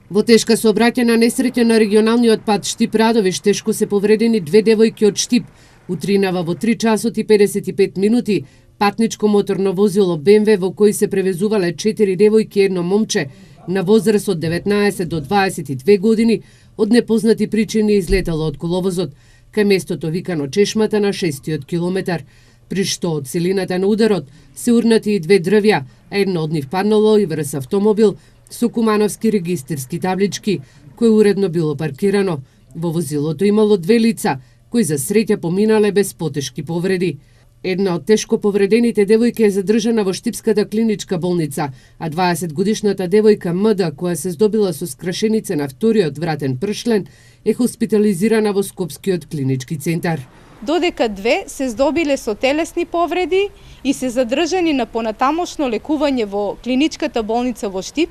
Во тешка сообраќајна несреќа на регионалниот пат Штип-Радовиш тешко се повредени две девојки од Штип. Утринава во 3 часот и 55 минути патничко моторно возило БМВ во кој се превезувале 4 девојки и едно момче на возраст од 19 до 22 години од непознати причини излетало од коловозот кај местото викано Чешмата на 6-тиот километар, при што од силината на ударот се урнати и две дрвја, а едно од нив паднало и врз автомобил со кумановски регистерски таблички, кој уредно било паркирано. Во возилото имало две лица, кои за среќа поминале без потешки повреди. Една од тешко повредените девојки е задржана во Штипската клиничка болница, а 20-годишната девојка МД, која се здобила со скрашенице на вториот вратен пршлен, е хоспитализирана во Скопскиот клинички центар. Додека две се здобиле со телесни повреди и се задржани на понатамошно лекување во клиничката болница во Штип,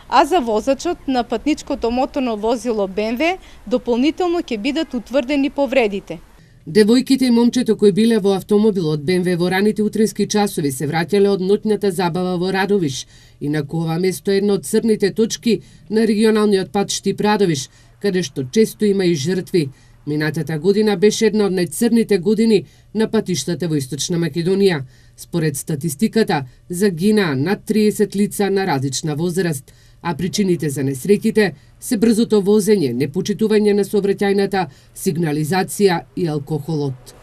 а за возачот на патничкото моторно возило БМВ дополнително ќе бидат утврдени повредите. Девојките и момчето кои биле во автомобилот БМВ во раните утрински часови се враќале од ноќната забава во Радовиш. Инаку ова место е една од црните точки на регионалниот пат Штип-Радовиш, каде што често има и жртви. Минатата година беше една од најцрните години на патиштата во Источна Македонија. Според статистиката, загинаа над 30 лица на различна возраст, а причините за несреќите се брзото возење, непочитување на сообраќајната сигнализација и алкохолот.